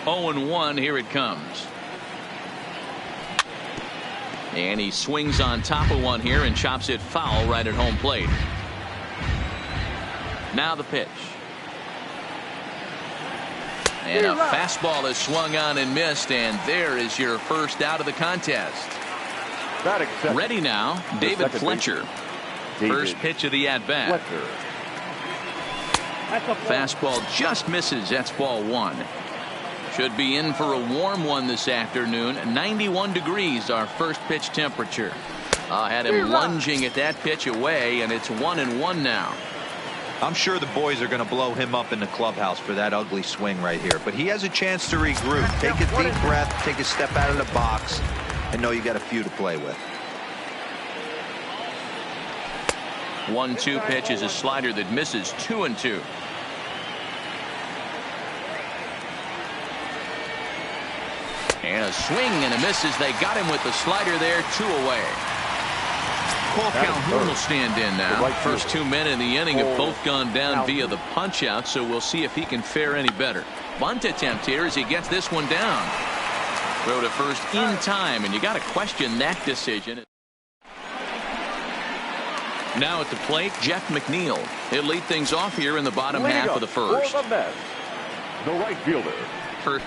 0-1. Here it comes. And he swings on top of one here and chops it foul right at home plate. Now the pitch. And a fastball is swung on and missed, and there is your first out of the contest. Ready now, David Fletcher. First pitch of the at-bat. Fastball just misses. That's ball one. Should be in for a warm one this afternoon. 91 degrees, our first pitch temperature. Had him lunging at that pitch away, and it's 1-1 now. I'm sure the boys are going to blow him up in the clubhouse for that ugly swing right here. But he has a chance to regroup. Take a deep breath, take a step out of the box, and know you got a few to play with. 1-2 pitch is a slider that misses. 2-2. And a swing and a miss as they got him with the slider there. 2 away. Cole Calhoun will stand in now. First 2 men in the inning have both gone down via the punch out, so we'll see if he can fare any better. Bunt attempt here as he gets this one down. Throw to first in time, and you got to question that decision. Now at the plate, Jeff McNeil. He'll lead things off here in the bottom half of the first. The right fielder. First.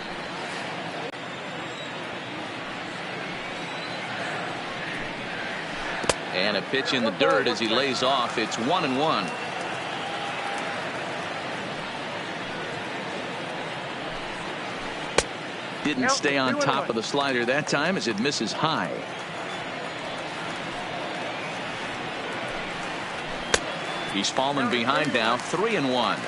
And a pitch in the dirt as he lays off. It's 1-1. Didn't stay on top of the slider that time as it misses high. He's fallen behind now. 3-1.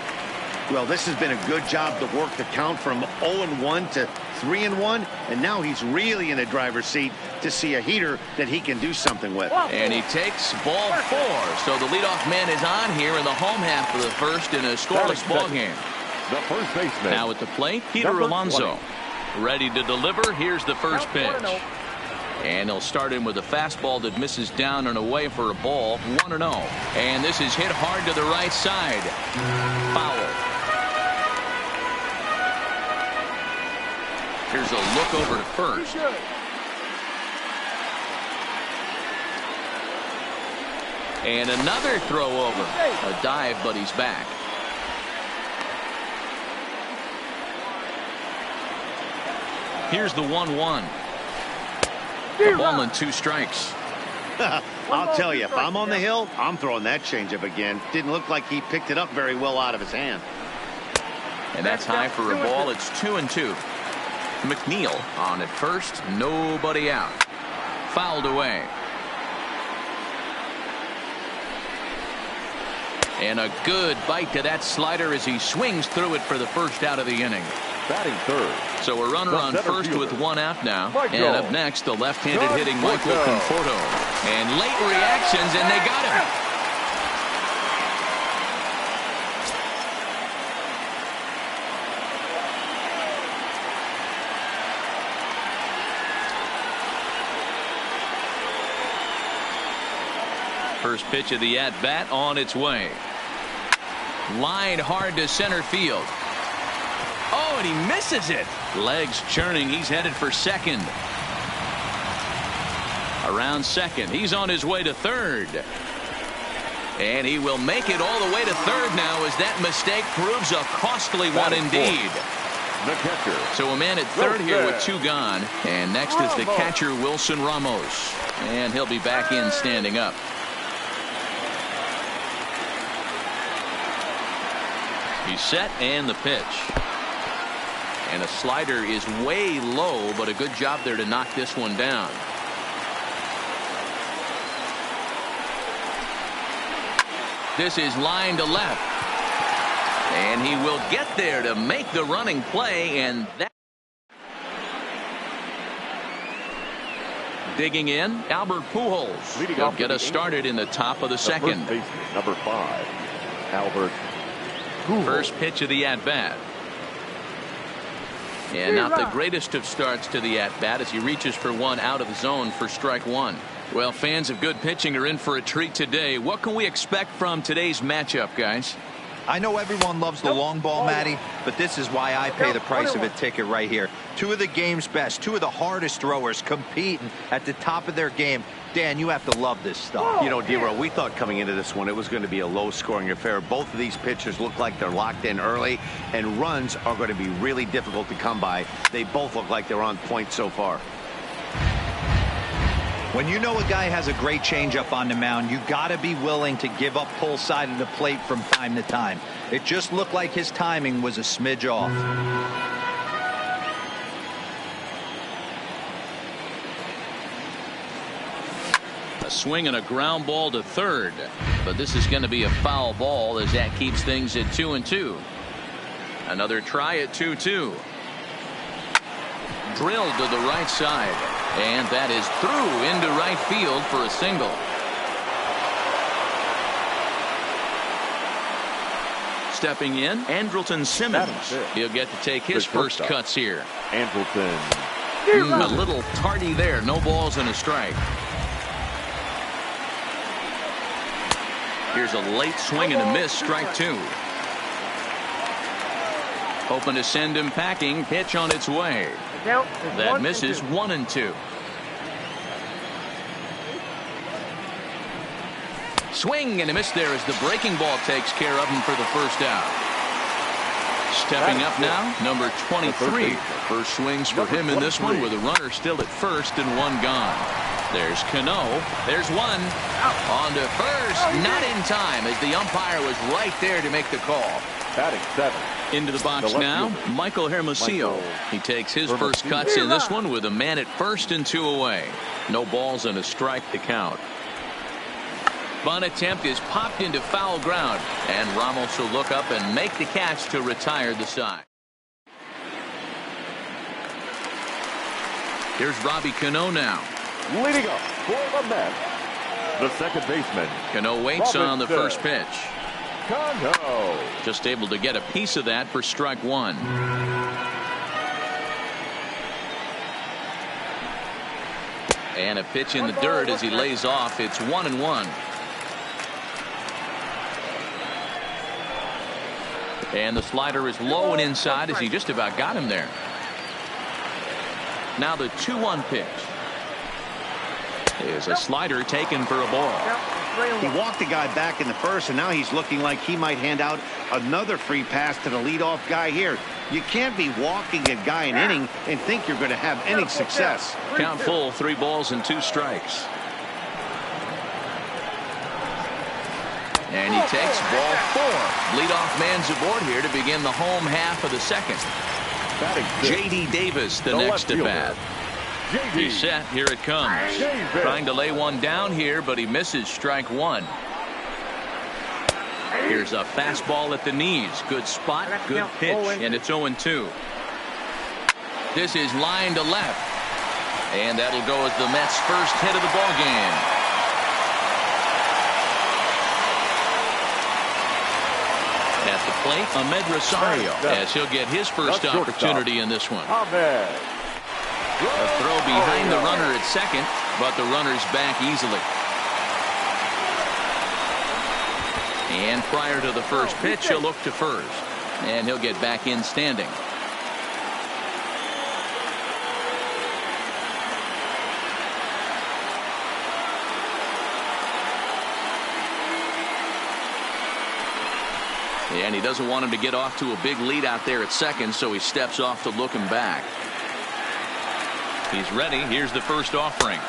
Well, this has been a good job to work the count from 0-1 to 3-1, and now he's really in the driver's seat to see a heater that he can do something with. And he takes ball 4. So the leadoff man is on here in the home half of the first in a scoreless ball game. The first baseman. Now at the plate, Peter Alonso. Ready to deliver. Here's the first pitch. And he'll start in with a fastball that misses down and away for a ball. 1-0. And this is hit hard to the right side. Foul. Here's a look over to first. And another throw over. A dive, but he's back. Here's the 1-1. A ball and 2 strikes. I'll tell you, if I'm on the hill, I'm throwing that changeup again. Didn't look like he picked it up very well out of his hand. And that's high for a ball. It's 2-2. McNeil on at first. Nobody out. Fouled away. And a good bite to that slider as he swings through it for the first out of the inning. Batting third. So a runner on first with 1 out now. And up next, the left-handed hitting Michael Conforto. And late reactions, and they got him. First pitch of the at-bat on its way. Lined hard to center field. Oh, and he misses it. Legs churning. He's headed for second. Around second. He's on his way to third. And he will make it all the way to third now as that mistake proves a costly one indeed. The catcher. So a man at third here with 2 gone. And next is the catcher, Wilson Ramos. And he'll be back in standing up. He's set, and the pitch. And a slider is way low, but a good job there to knock this one down. This is line to left. And he will get there to make the running play, and that. Digging in, Albert Pujols. He'll get us started in the top of the second. First baseman, number 5, Albert Pujols. First pitch of the at-bat. And not the greatest of starts to the at-bat as he reaches for one out of the zone for strike 1. Well, fans of good pitching are in for a treat today. What can we expect from today's matchup, guys? I know everyone loves the long ball, Matty, but this is why I pay the price of a ticket right here. Two of the game's best, two of the hardest throwers competing at the top of their game. Dan, you have to love this stuff. You know, D-Row, we thought coming into this one it was going to be a low-scoring affair. Both of these pitchers look like they're locked in early, and runs are going to be really difficult to come by. They both look like they're on point so far. When you know a guy has a great changeup on the mound, you got to be willing to give up pull side of the plate from time to time. It just looked like his timing was a smidge off. A swing and a ground ball to third, but this is going to be a foul ball as that keeps things at 2-2. Another try at 2-2. Drilled to the right side, and that is through into right field for a single. Stepping in, Andrelton Simmons. He'll get to take his first cuts here. Andrelton. A little tardy there. No balls and a strike. Here's a late swing and a miss. Strike two. Hoping to send him packing. Pitch on its way. That misses. 1-2. Swing and a miss there as the breaking ball takes care of him for the first out. Stepping up now, number 23. First swings for him in this one with a runner still at first and one gone. There's Cano. There's one. On to first. Not in time as the umpire was right there to make the call. Batting 7. Into the box now, Michael Hermosillo. He takes his first cuts in this one with a man at first and 2 away. No balls and a strike to count. Bunt attempt is popped into foul ground, and Ramos will look up and make the catch to retire the side. Here's Robbie Cano now. Leading up for the Mets, the second baseman. Cano waits on the first pitch. Cano. Just able to get a piece of that for strike one. And a pitch in the dirt as he lays off. It's 1-1. And the slider is low and inside as he just about got him there. Now the 2-1 pitch. Is a slider taken for a ball. He walked the guy back in the first, and now he's looking like he might hand out another free pass to the leadoff guy here. You can't be walking a guy an inning and think you're going to have any success. Count full, 3 balls and 2 strikes. And he takes ball 4. Leadoff man's aboard here to begin the home half of the second. J.D. Davis the next at bat. He's set. Here it comes. Trying to lay one down here, but he misses strike one. Here's a fastball at the knees. Good spot, good pitch, and it's 0-2. This is line to left. And that'll go as the Mets' first hit of the ball game. At the plate, Ahmed Rosario, as he'll get his first opportunity in this one. A throw behind the runner at second, but the runner's back easily. And prior to the first pitch, he'll look to first. And he'll get back in standing. And he doesn't want him to get off to a big lead out there at second, so he steps off to look him back. He's ready. Here's the first offering.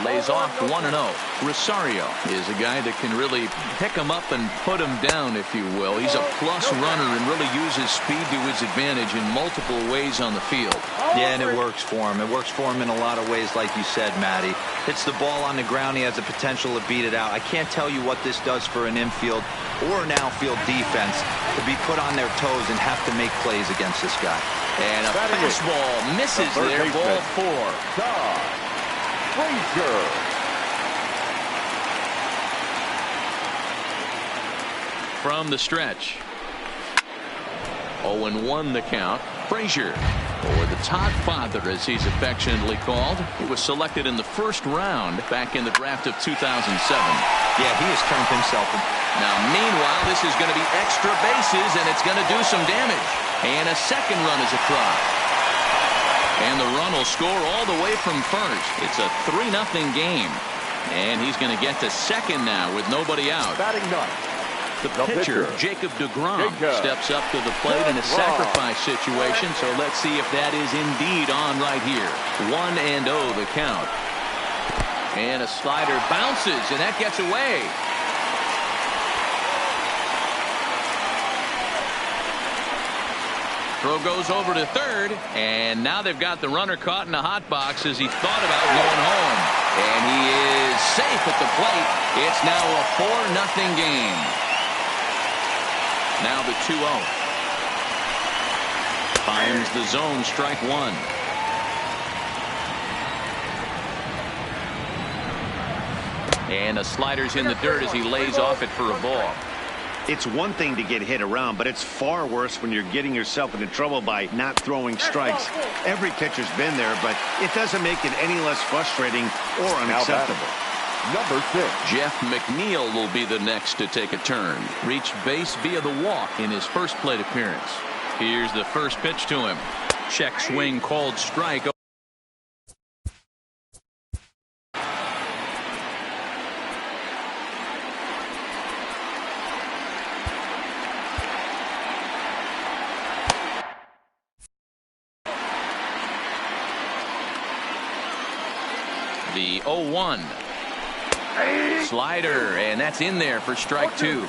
Lays off 1-0. Rosario is a guy that can really pick him up and put him down, if you will. He's a plus runner and really uses speed to his advantage in multiple ways on the field. Yeah, and it works for him. It works for him in a lot of ways, like you said, Matty. Hits the ball on the ground. He has the potential to beat it out. I can't tell you what this does for an infield or an outfield defense to be put on their toes and have to make plays against this guy. And a fastball misses there. Ball 4. Frazier. From the stretch. 0-1 the count. Frazier or the Todd Father, as he's affectionately called. He was selected in the first round back in the draft of 2007. Yeah, he has turned himself in. Now, meanwhile, this is going to be extra bases, and it's going to do some damage. And a second run is across. And the run will score all the way from first. It's a 3-0 game. And he's going to get to second now with nobody out. Batting ninth. The pitcher, Jacob deGrom, steps up to the plate in a sacrifice situation. So let's see if that is indeed on right here. 1-0 the count. And a slider bounces, and that gets away. Throw goes over to third, and now they've got the runner caught in a hot box as he thought about going home. And he is safe at the plate. It's now a 4-0 game. Now the 2-0. Finds the zone, strike one. And a slider's in the dirt as he lays off it for a ball. It's one thing to get hit around, but it's far worse when you're getting yourself into trouble by not throwing strikes. Every pitcher's been there, but it doesn't make it any less frustrating or unacceptable. Number 6. Jeff McNeil will be the next to take a turn. Reached base via the walk in his first plate appearance. Here's the first pitch to him. Check swing called strike. The 0-1. Slider, and that's in there for strike two.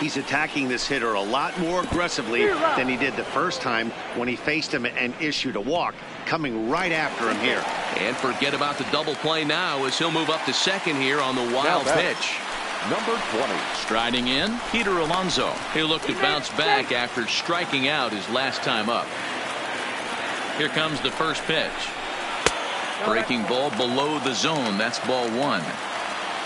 He's attacking this hitter a lot more aggressively than he did the first time when he faced him and issued a walk, coming right after him here. And forget about the double play now as he'll move up to second here on the wild pitch. Number 20. Striding in, Peter Alonso. He'll look to bounce back after striking out his last time up. Here comes the first pitch. Breaking ball below the zone. That's ball one.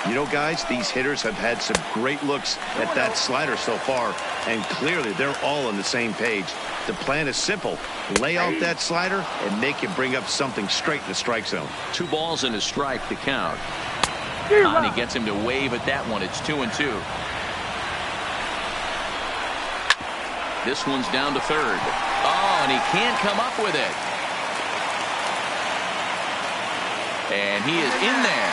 You know, guys, these hitters have had some great looks at that slider so far, and clearly they're all on the same page. The plan is simple. Lay out that slider and make it bring up something straight in the strike zone. 2 balls and a strike to count. And he gets him to wave at that one. It's 2-2. This one's down to third. Oh, and he can't come up with it. And he is in there.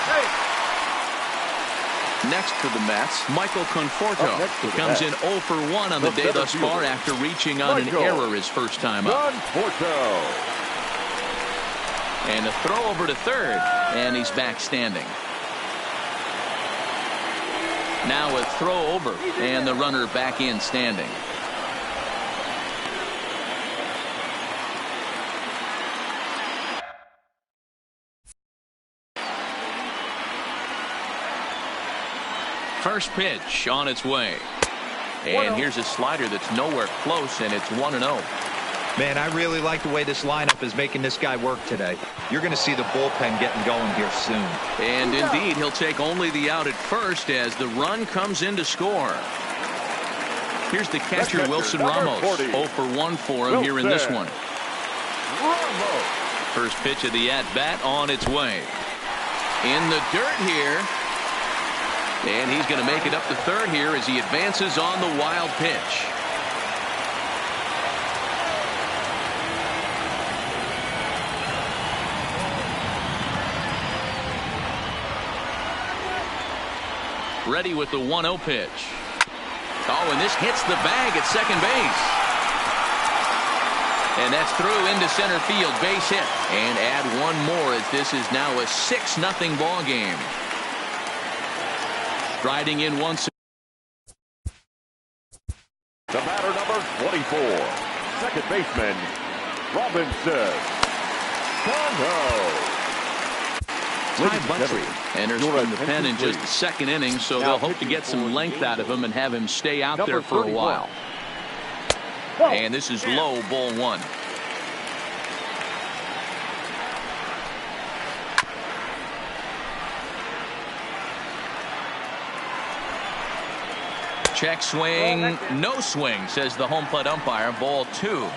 Next for the Mets, Michael Conforto. He comes in 0 for 1 on the day thus far after reaching on an error his first time up. And a throw over to third, and he's back standing. Now a throw over, and the runner back in standing. First pitch on its way. And here's a slider that's nowhere close, and it's 1-0. Man, I really like the way this lineup is making this guy work today. You're going to see the bullpen getting going here soon. And indeed, he'll take only the out at first as the run comes in to score. Here's the catcher, Wilson Ramos. 0 for 1 for him here in this one. First pitch of the at-bat on its way. In the dirt here. And he's going to make it up to third here as he advances on the wild pitch. Ready with the 1-0 pitch. Oh, and this hits the bag at second base. And that's through into center field, base hit. And add one more as this is now a 6-0 ball game. Striding in once. The batter, number 24, second baseman, Robinson Cano. Ty Buttrey enters from the pen in just the second inning, so they'll hope to get some length out of him and have him stay out there for a while. And this is low, ball one. Check swing, no swing, says the home plate umpire. Ball two.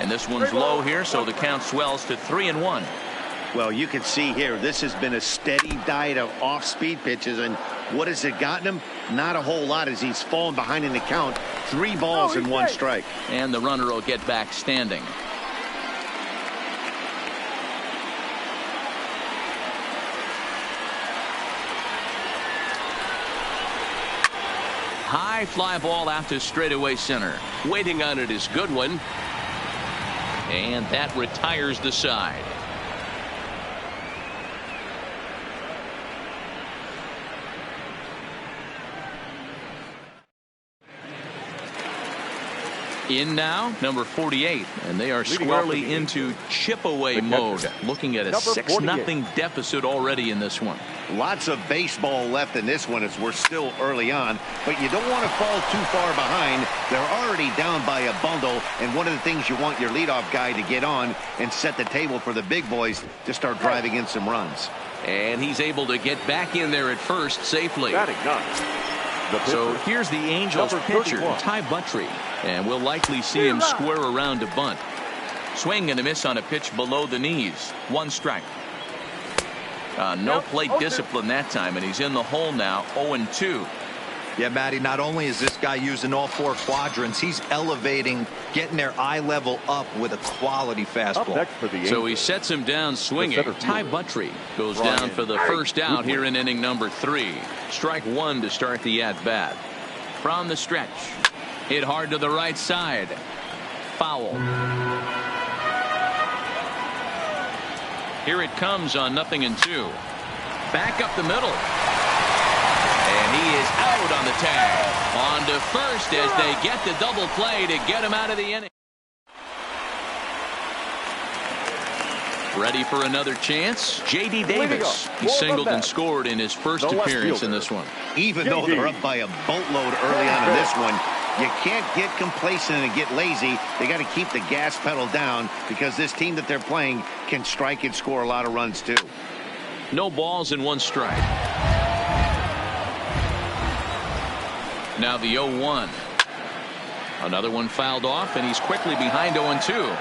And this one's low here, so the count swells to 3-1. Well, you can see here, this has been a steady diet of off-speed pitches, and what has it gotten him? Not a whole lot, as he's fallen behind in the count. 3 balls and 1 strike. And the runner will get back standing. High fly ball out to straightaway center. Waiting on it is Goodwin. And that retires the side. In now, number 48, and they are squarely into chip away mode, looking at a 6-0 deficit already in this one. Lots of baseball left in this one as we're still early on, but you don't want to fall too far behind. They're already down by a bundle, and one of the things you want your leadoff guy to get on and set the table for the big boys to start driving in some runs. And he's able to get back in there at first safely. So here's the Angels pitcher, Ty Buttrey, and we'll likely see him square around to bunt. Swing and a miss on a pitch below the knees. 1 strike. No plate discipline that time, and he's in the hole now, 0-2. Yeah, Matty, not only is this guy using all 4 quadrants, he's elevating, getting their eye level up with a quality fastball. So he sets him down swinging. Ty Buttrey goes down for the first out here in inning number 3. Strike 1 to start the at-bat. From the stretch. Hit hard to the right side. Foul. Here it comes on 0-2. Back up the middle. And he is out on the tag. On to first as they get the double play to get him out of the inning. Ready for another chance? J.D. Davis. He singled and scored in his first appearance in this one. Even though they're up by a boatload early on in this one, you can't get complacent and get lazy. They got to keep the gas pedal down because this team that they're playing can strike and score a lot of runs too. No balls and 1 strike. Now the 0-1. Another one fouled off, and he's quickly behind 0-2.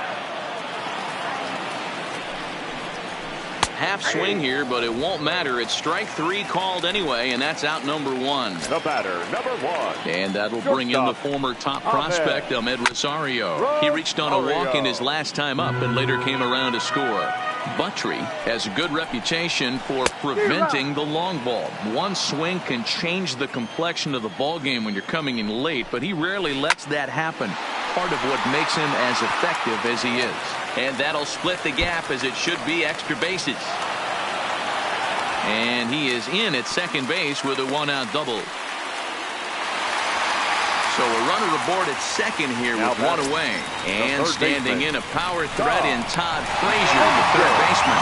Half swing here, but it won't matter. It's strike 3 called anyway, and that's out number 1. The batter, number 1. And that'll bring in the former top prospect, Ahmed Rosario. He reached on a walk in his last time up and later came around to score. Buttrey has a good reputation for preventing the long ball. 1 swing can change the complexion of the ball game when you're coming in late, but he rarely lets that happen. Part of what makes him as effective as he is. And that'll split the gap as it should be extra bases. And he is in at second base with a 1-out double. So a runner aboard at second here with 1 away. And standing in a power threat in Todd Frazier, the third baseman.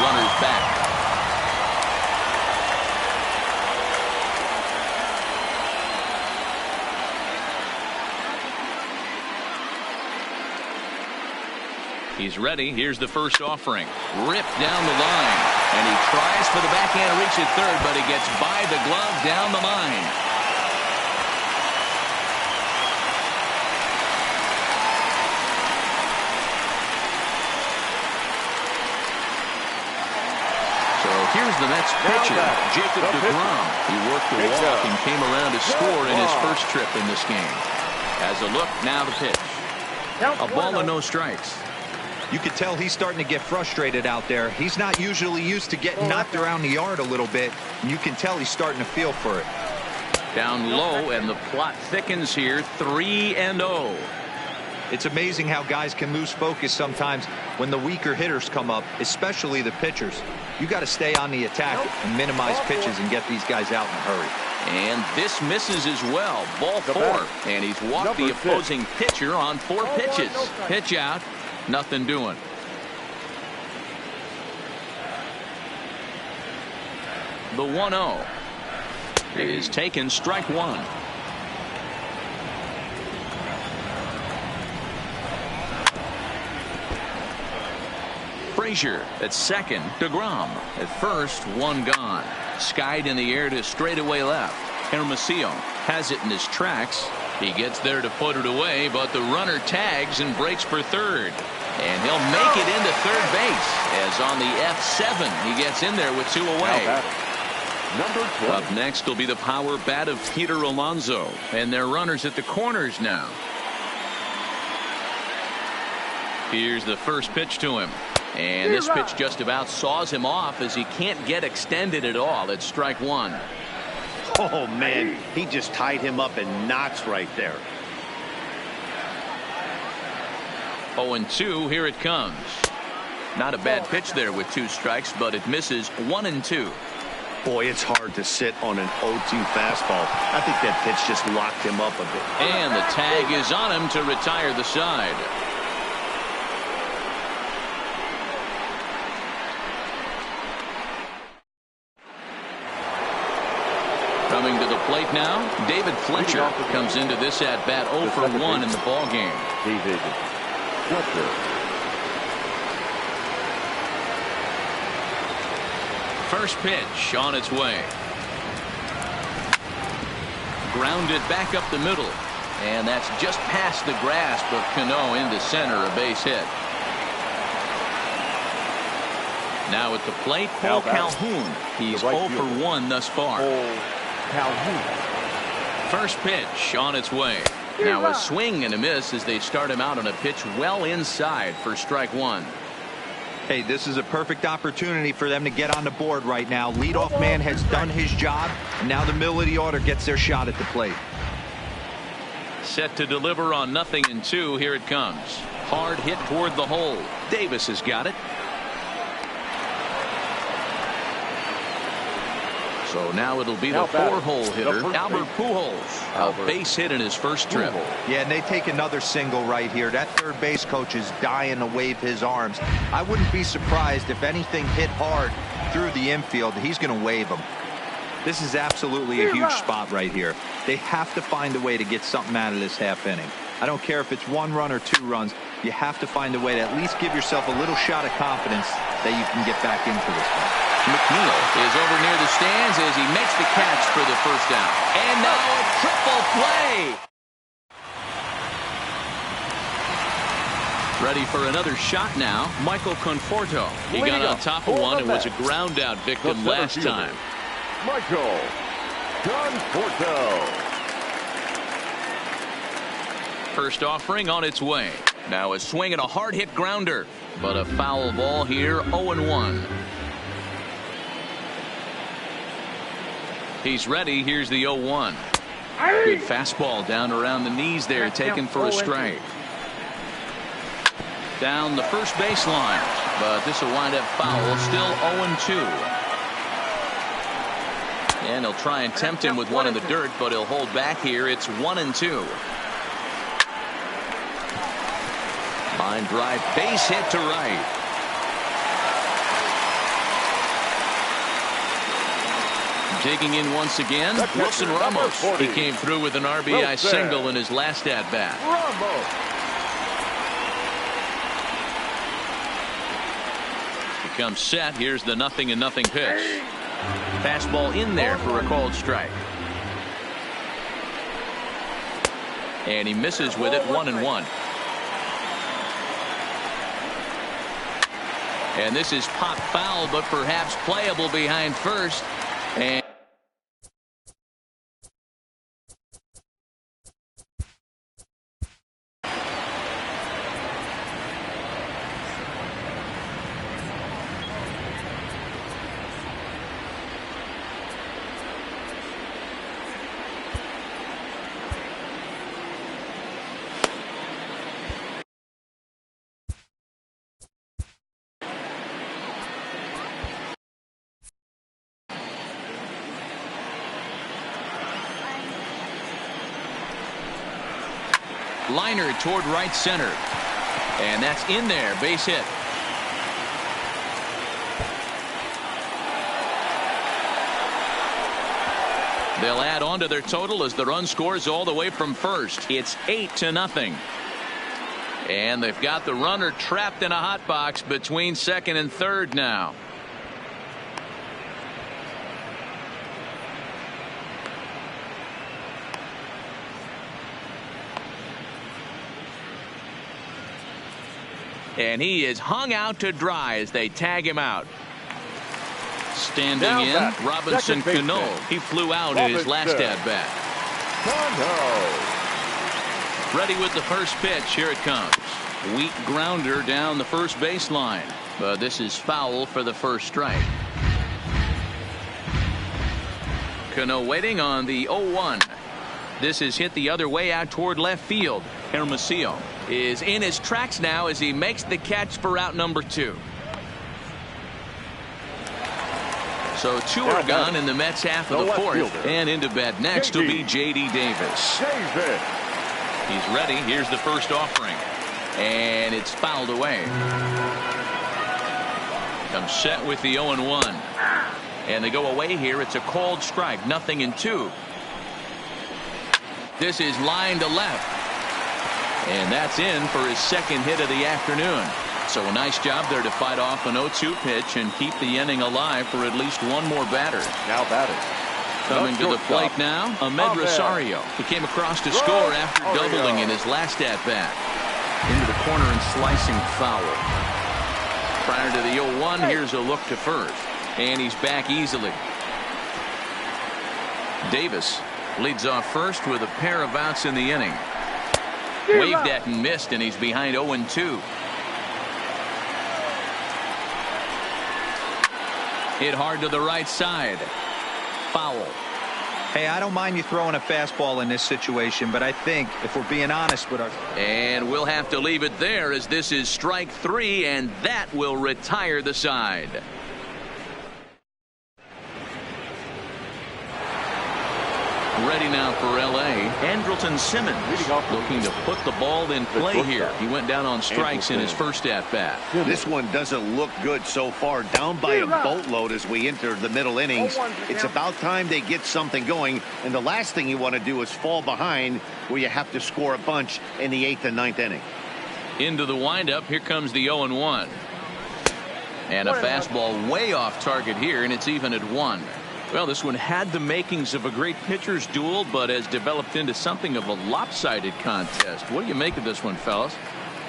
Runners back. He's ready. Here's the first offering. Ripped down the line. And he tries for the backhand reach at third, but he gets by the glove down the line. So here's the Mets pitcher, Jacob deGrom. He worked the walk and came around to score in his first trip in this game. As a look, now the pitch. A ball and no strikes. You could tell he's starting to get frustrated out there. He's not usually used to getting knocked around the yard a little bit. And you can tell he's starting to feel for it. Down low, and the plot thickens here. 3-0. It's amazing how guys can lose focus sometimes when the weaker hitters come up, especially the pitchers. You got to stay on the attack and minimize pitches and get these guys out in a hurry. And this misses as well. Ball 4. And he's walked the opposing pitcher on 4 pitches. Pitch out. Nothing doing. The 1-0 is taken, strike 1. Frazier at second. deGrom at first. 1 gone. Skied in the air to straightaway left. Hermosillo has it in his tracks. He gets there to put it away, but the runner tags and breaks for third. And he'll make it into third base, as on the F7 he gets in there with 2 away. Number 20. Up next will be the power bat of Peter Alonso, and their runners at the corners now. Here's the first pitch to him, and this pitch just about saws him off as he can't get extended at all. It's strike 1. Oh man, he just tied him up in knots right there. 0-2, here it comes. Not a bad pitch there with 2 strikes, but it misses. 1-2. Boy, it's hard to sit on an 0-2 fastball. I think that pitch just locked him up a bit. And the tag is on him to retire the side. Coming to the plate now, David Fletcher comes into this at bat 0 for 1 in the ball game. David Fletcher. First pitch on its way. Grounded back up the middle, and that's just past the grasp of Cano into center, a base hit. Now at the plate, Paul Calhoun. He's 0 for 1 thus far. First pitch on its way. Now a swing and a miss as they start him out on a pitch well inside for strike 1. Hey, this is a perfect opportunity for them to get on the board right now. Leadoff man has done his job, and now the middle of the order gets their shot at the plate. Set to deliver on 0-2. Here it comes. Hard hit toward the hole. Davis has got it. So now it'll be the 4-hole hitter, Albert Pujols. A base hit in his first trip. Yeah, and they take another single right here. That third base coach is dying to wave his arms. I wouldn't be surprised if anything hit hard through the infield. He's going to wave them. This is absolutely a huge spot right here. They have to find a way to get something out of this half inning. I don't care if it's 1 run or 2 runs. You have to find a way to at least give yourself a little shot of confidence that you can get back into this one. McNeil is over near the stands as he makes the catch for the first down. And now a triple play. Ready for another shot now. Michael Conforto. He got on top of one and was a ground out victim last time. Michael Conforto. First offering on its way. Now a swing and a hard hit grounder. But a foul ball here. 0-1. He's ready. Here's the 0-1. Good fastball down around the knees there, taken for a strike. Down the first baseline, but this will wind up foul. Still 0-2. And he'll try and tempt him with one in the dirt, but he'll hold back here. It's 1-2. Line drive, base hit to right. Digging in once again, Wilson Ramos. He came through with an RBI single in his last at-bat. Becomes set. Here's the 0-0 pitch. Fastball in there for a called strike. And he misses with it. 1-1. And this is pop foul, but perhaps playable behind first. And liner toward right center. And that's in there. Base hit. They'll add on to their total as the run scores all the way from first. It's 8-0. And they've got the runner trapped in a hot box between second and third now. And he is hung out to dry as they tag him out. Standing in, Robinson Cano. He flew out in his last at-bat. Ready with the first pitch. Here it comes. Weak grounder down the first baseline. But this is foul for the first strike. Cano waiting on the 0-1. This is hit the other way out toward left field. Hermosillo is in his tracks now as he makes the catch for out number 2. So 2 are gone in the Mets half of the fourth. And into bat next will be J.D. Davis. He's ready. Here's the first offering. And it's fouled away. Comes set with the 0-1. And they go away here. It's a called strike. 0-2. This is line to left. And that's in for his second hit of the afternoon. So a nice job there to fight off an 0-2 pitch and keep the inning alive for at least one more batter. Now batting. Coming to the plate now, Ahmed Rosario. He came across to score after doubling in his last at-bat. Into the corner and slicing foul. Prior to the 0-1, here's a look to first. And he's back easily. Davis leads off first with a pair of outs in the inning. Waved at and missed, and he's behind 0-2. Hit hard to the right side. Foul. Hey, I don't mind you throwing a fastball in this situation, but I think if we're being honest with our... And we'll have to leave it there as this is strike 3, and that will retire the side. Ready now for L.A. Andrelton Simmons looking to put the ball in play here. He went down on strikes in his first at-bat. This one doesn't look good so far. Down by a boatload as we enter the middle innings. It's about time they get something going. And the last thing you want to do is fall behind where you have to score a bunch in the 8th and 9th inning. Into the windup. Here comes the 0-1. And a fastball way off target here, and it's even at 1. Well, this one had the makings of a great pitcher's duel, but has developed into something of a lopsided contest. What do you make of this one, fellas?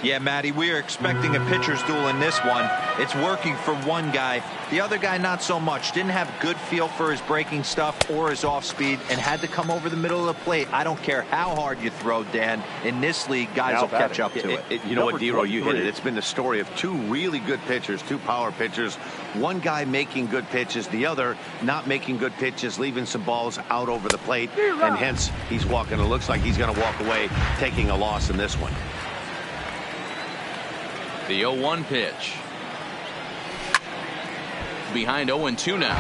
Yeah, Matty, we are expecting a pitcher's duel in this one. It's working for one guy. The other guy, not so much. Didn't have a good feel for his breaking stuff or his off speed and had to come over the middle of the plate. I don't care how hard you throw, Dan. In this league, guys will catch up to it. You know what, D-Row, you hit it. It's been the story of 2 really good pitchers, 2 power pitchers. One guy making good pitches, the other not making good pitches, leaving some balls out over the plate. And hence, he's walking. It looks like he's going to walk away taking a loss in this one. The 0-1 pitch. Behind 0-2 now.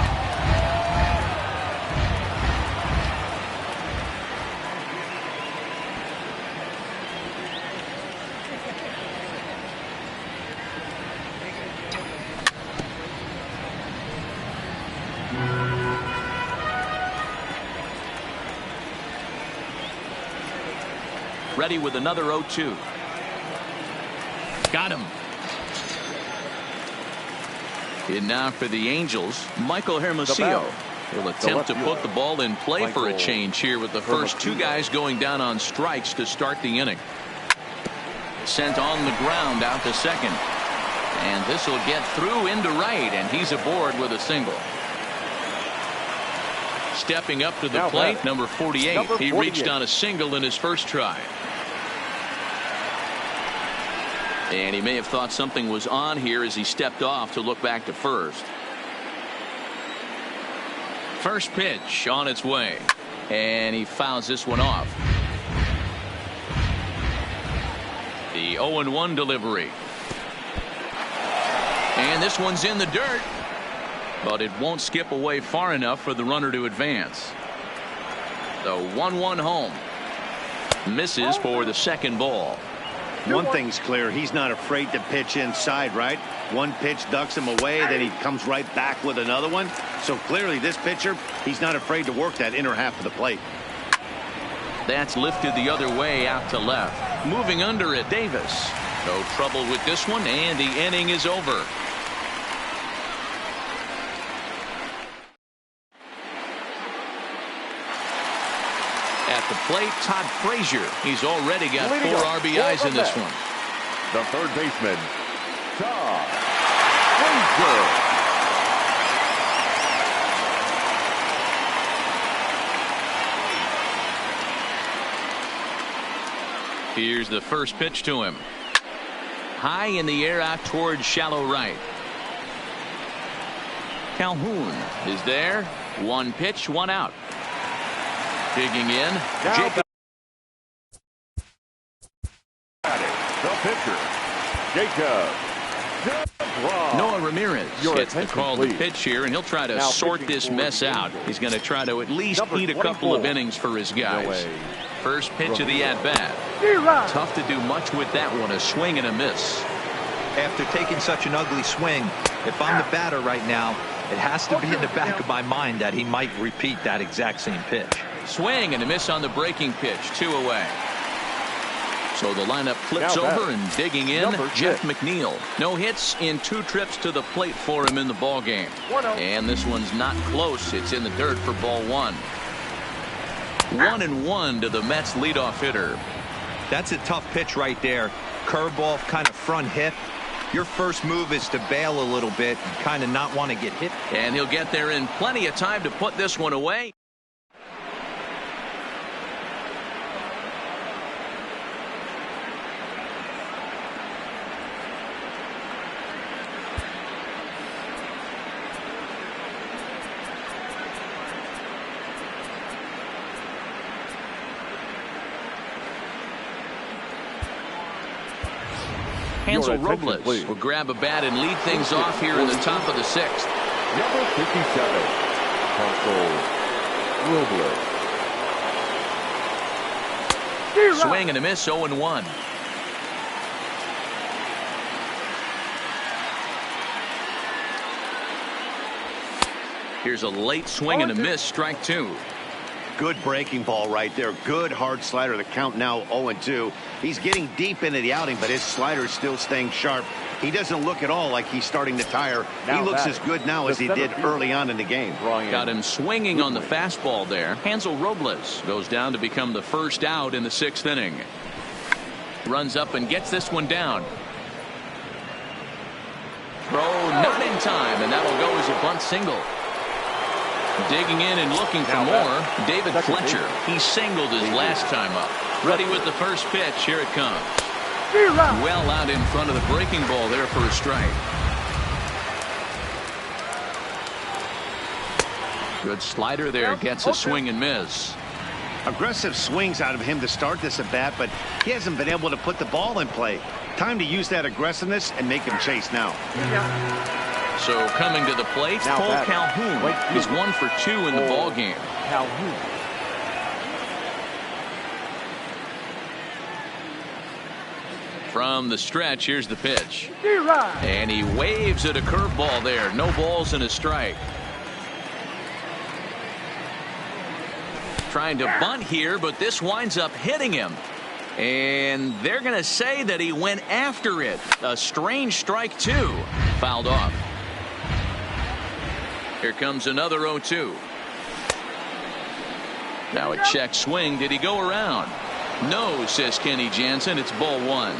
Ready with another 0-2. Got him. And now for the Angels, Michael Hermosillo will attempt to put the ball in play for a change here with the first 2 guys going down on strikes to start the inning. Sent on the ground out to second. And this will get through into right, and he's aboard with a single. Stepping up to the plate, number 48. He reached on a single in his first try. And he may have thought something was on here as he stepped off to look back to first. First pitch on its way. And he fouls this one off. The 0-1 delivery. And this one's in the dirt. But it won't skip away far enough for the runner to advance. The 1-1 home. Misses for the second ball. One thing's clear, he's not afraid to pitch inside, right? One pitch ducks him away, then he comes right back with another one. So clearly this pitcher, he's not afraid to work that inner half of the plate. That's lifted the other way out to left. Moving under it, Davis. No trouble with this one, and the inning is over. At the plate, Todd Frazier. He's already got 4 RBIs in this one. The third baseman, Todd Frazier. Here's the first pitch to him. High in the air out towards shallow right. Calhoun is there. One pitch, one out. Digging in. Jacob. The pitcher, Jacob. Noah Ramirez gets the call to pitch here, and he'll try to sort this mess out. He's going to try to at least eat a couple of innings for his guys. First pitch of the at-bat. Tough to do much with that one. A swing and a miss. After taking such an ugly swing, if I'm the batter right now, it has to be in the back of my mind that he might repeat that exact same pitch. Swing and a miss on the breaking pitch. 2 away. So the lineup flips over, and digging in, Jeff McNeil. No hits in 2 trips to the plate for him in the ball game. And this one's not close. It's in the dirt for ball 1. 1-1 to the Mets leadoff hitter. That's a tough pitch right there. Curveball, kind of front hip. Your first move is to bail a little bit and kind of not want to get hit. And he'll get there in plenty of time to put this one away. Hansel Robles will grab a bat and lead things off here in the top of the 6th. Number 57, Hansel Robles. Swing and a miss, 0-1. Here's a late swing and a miss, strike 2. Good breaking ball right there. Good hard slider. The count now 0-2. He's getting deep into the outing, but his slider is still staying sharp. He doesn't look at all like he's starting to tire. He looks as good now as he did early on in the game. Got him swinging on the fastball there. Hansel Robles goes down to become the first out in the 6th inning. Runs up and gets this one down. Throw not in time, and that'll go as a bunt single. Digging in and looking for more, David Fletcher. He singled his last time up. Ready with the first pitch. Here it comes. Well out in front of the breaking ball there for a strike. Good slider there. Gets a swing and miss. Aggressive swings out of him to start this at bat, but he hasn't been able to put the ball in play. Time to use that aggressiveness and make him chase now. So coming to the plate, Cole Calhoun. He's 1 for 2 in the ball game. From the stretch, here's the pitch. And he waves at a curveball there. No balls and a strike. Trying to bunt here, but this winds up hitting him. And they're going to say that he went after it. A strange strike, too. Fouled off. Here comes another 0-2. Now a check swing. Did he go around? No, says Kenny Jansen. It's ball 1.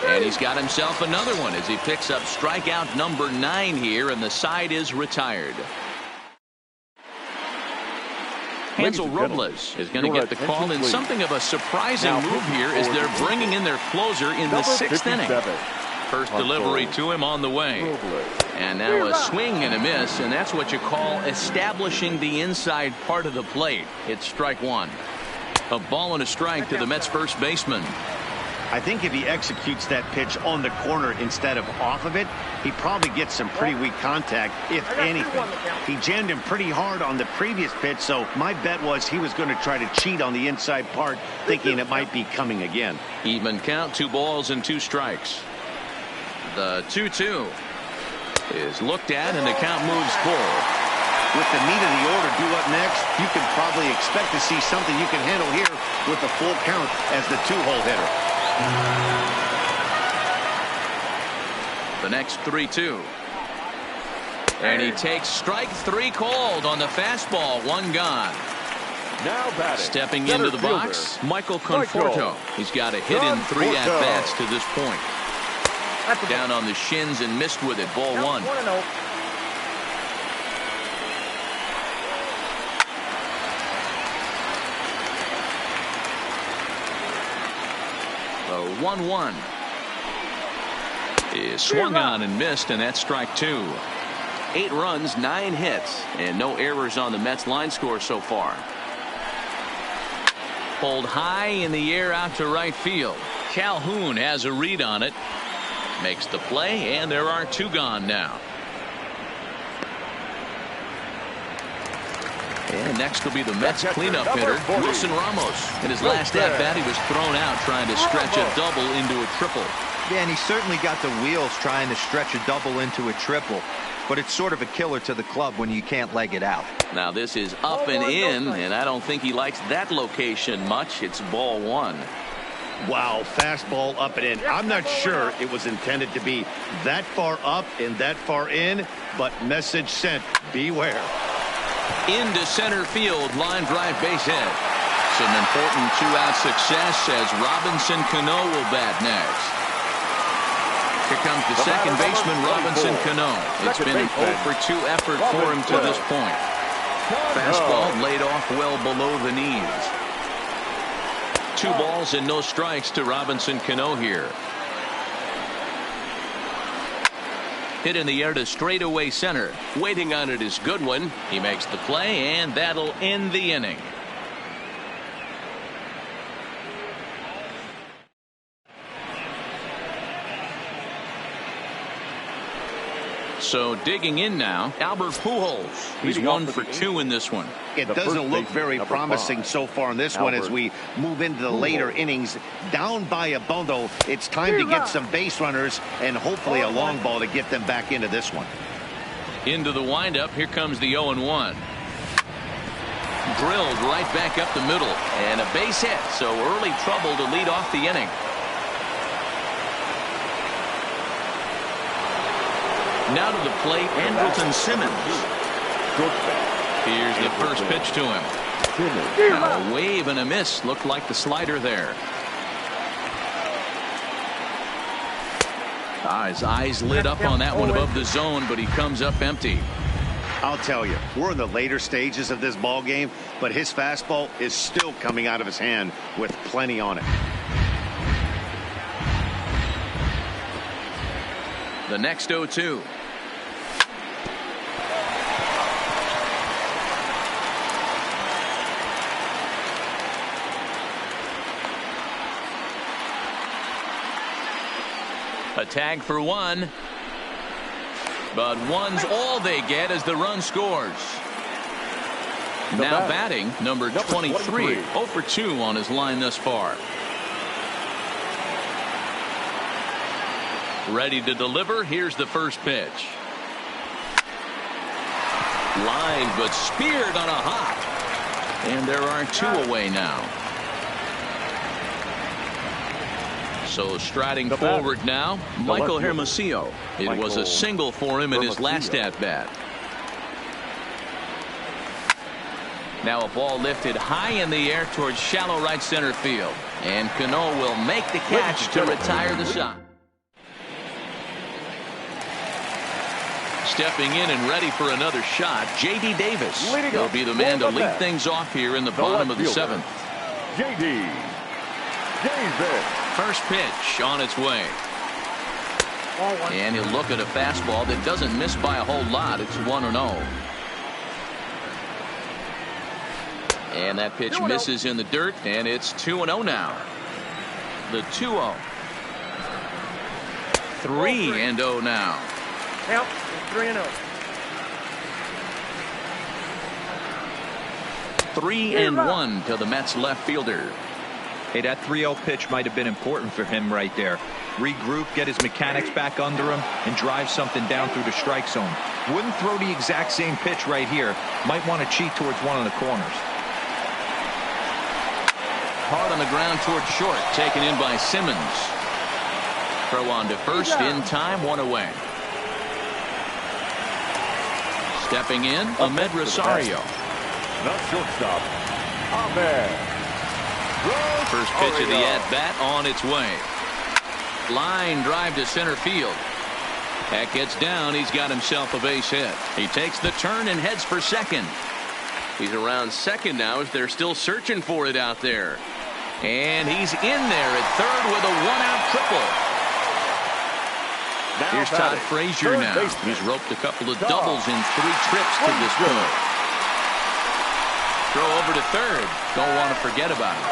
And he's got himself another one as he picks up strikeout number 9 here, and the side is retired. Hansel Robles is going to get the call in something of a surprising move here as they're bringing in their closer in the 6th inning. First delivery to him on the way. And now a swing and a miss, and that's what you call establishing the inside part of the plate. It's strike 1. A ball and a strike to the Mets first baseman. I think if he executes that pitch on the corner instead of off of it, he probably gets some pretty weak contact, if anything. He jammed him pretty hard on the previous pitch, so my bet was he was going to try to cheat on the inside part, thinking it might be coming again. Even count, 2 balls and 2 strikes. The 2-2 is looked at, and the count moves full. With the meat of the order due up next, you can probably expect to see something you can handle here with the full count as the 2-hole hitter. The next 3-2. And he takes strike 3 called on the fastball. 1 gone. Now batting. Stepping into the box, Michael Conforto. He's got a hit in 3 at-bats to this point. Down on the shins and missed with it. Ball 1. 1-0. The 1-1 is swung on and missed, and that's strike 2. 8 runs, 9 hits, and no errors on the Mets line score so far. Pulled high in the air out to right field. Calhoun has a read on it. Makes the play, and there are 2 gone now. And next will be the Mets cleanup hitter, Wilson Ramos. In his last at-bat, he was thrown out trying to stretch a double into a triple. Yeah, and he certainly got the wheels trying to stretch a double into a triple. But it's sort of a killer to the club when you can't leg it out. Now this is up and in, and I don't think he likes that location much. It's ball 1. Wow, fastball up and in. I'm not sure it was intended to be that far up and that far in, but message sent, beware. Into center field, line drive base hit. Some important 2-out success as Robinson Cano will bat next. Here comes the second baseman, Robinson Cano. It's been an 0-for-2 effort for him to this point. Fastball laid off well below the knees. 2 balls and no strikes to Robinson Cano here. Hit in the air to straightaway center. Waiting on it is Goodwin. He makes the play, and that'll end the inning. So digging in now, Albert Pujols. He's 1 for 2 in this one. It doesn't look very promising so far in this one as we move into the later innings. Down by a bundle, it's time to get some base runners and hopefully a long ball to get them back into this one. Into the windup, here comes the 0-1. Drilled right back up the middle, and a base hit, so early trouble to lead off the inning. Now to the plate, Andrelton Simmons. Here's the first pitch to him. Now a wave and a miss. Looked like the slider there. His eyes lit up on that one above the zone, but he comes up empty. I'll tell you, we're in the later stages of this ball game, but his fastball is still coming out of his hand with plenty on it. The next 0-2. A tag for 1. But 1's all they get as the run scores. Now batting, number 23. 0 for 2 on his line thus far. Ready to deliver. Here's the first pitch. Line, but speared on a hop. And there are 2 away now. So striding forward now, Michael Hermosillo. It was a single for him in his last at-bat. Now a ball lifted high in the air towards shallow right center field. And Cano will make the catch to retire the side. Stepping in and ready for another shot, J.D. Davis will be the man to lead things off here in the bottom of the 7th. J.D. Davis. First pitch on its way. And he'll look at a fastball that doesn't miss by a whole lot. It's 1-0. And that pitch misses in the dirt, and it's 2-0 now. The 2-0. 3-0 now. Yep, 3-0. 3-1 to the Mets left fielder. Hey, that 3-0 pitch might have been important for him right there. Regroup, get his mechanics back under him, and drive something down through the strike zone. Wouldn't throw the exact same pitch right here. Might want to cheat towards one of the corners. Hard on the ground towards short, taken in by Simmons. Throw on to first, in time, 1 away. Stepping in, Ahmed Rosario. Not shortstop, First pitch of the at-bat on its way. Line drive to center field. That gets down. He's got himself a base hit. He takes the turn and heads for second. He's around second now as they're still searching for it out there. And he's in there at third with a one-out triple. Here's Todd Frazier now. He's roped a couple of doubles in 3 trips to this point. Throw over to third. Don't want to forget about it.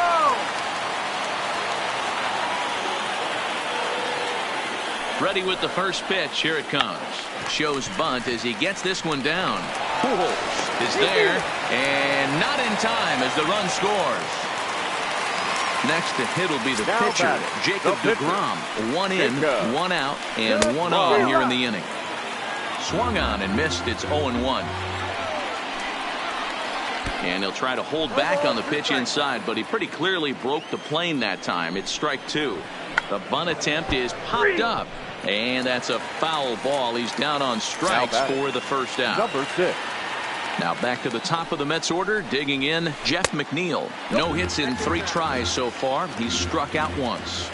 Ready with the first pitch. Here it comes. Shows bunt as he gets this one down. Pujols is there and not in time as the run scores. Next to hit will be the pitcher, Jacob deGrom. 1 in, 1 out, and 1 on here in the inning. Swung on and missed. It's 0-1. And he'll try to hold back on the pitch inside, but he pretty clearly broke the plane that time. It's strike 2. The bunt attempt is popped up, and that's a foul ball. He's down on strikes for the first out. Number 6. Now back to the top of the Mets order, digging in, Jeff McNeil. No hits in 3 tries so far. He's struck out once.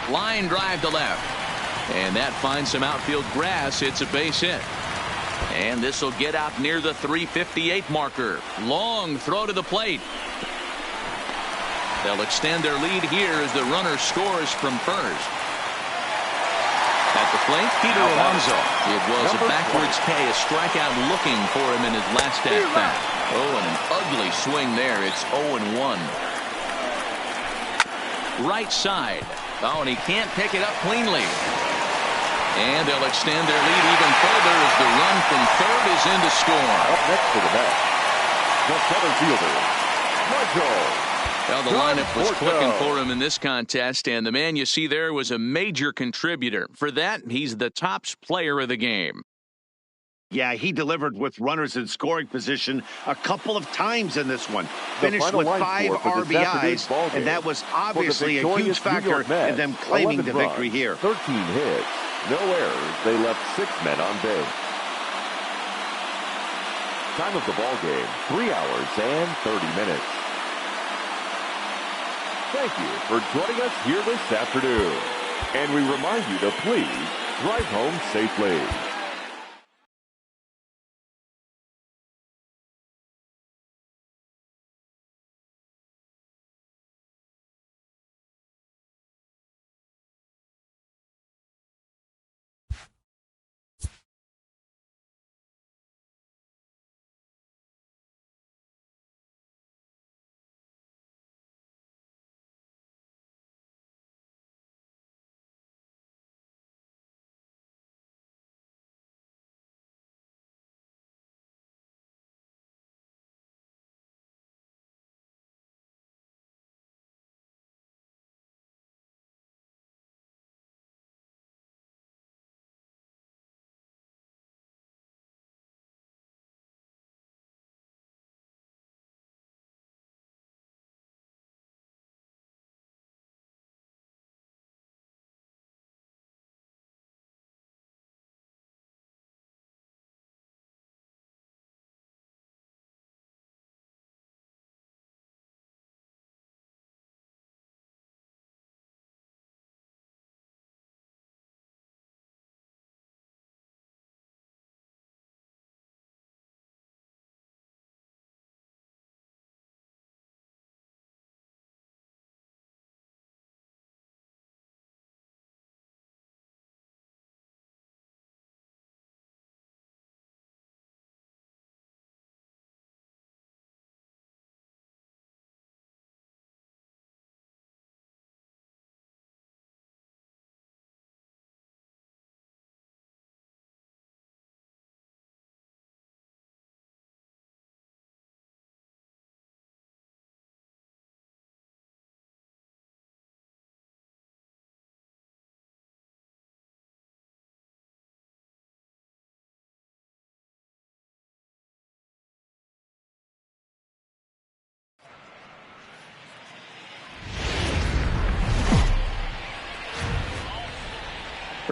Line drive to left. And that finds some outfield grass. It's a base hit. And this will get out near the 358 marker. Long throw to the plate. They'll extend their lead here as the runner scores from first. At the plate, Peter Alonso. It was a backwards K, a strikeout looking for him in his last at-bat. Oh, and an ugly swing there. It's 0-1. Right side. Oh, and he can't pick it up cleanly. And they'll extend their lead even further as the run from third is in to score. Up next for the bat, the center fielder, Michael. Well, the lineup was clicking for him in this contest, and the man you see there was a major contributor. For that, he's the top player of the game. Yeah, he delivered with runners in scoring position a couple of times in this one. Finished with 5 RBIs, and that was obviously a huge factor in them claiming the victory here. 13 hits, no errors. They left 6 men on base. Time of the ball game, 3 hours and 30 minutes. Thank you for joining us here this afternoon. And we remind you to please drive home safely.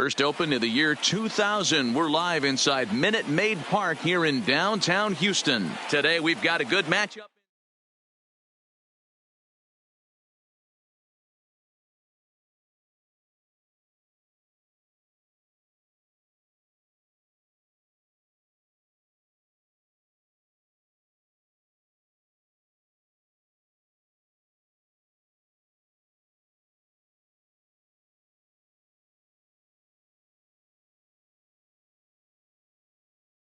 First opened in the year 2000. We're live inside Minute Maid Park here in downtown Houston. Today we've got a good matchup.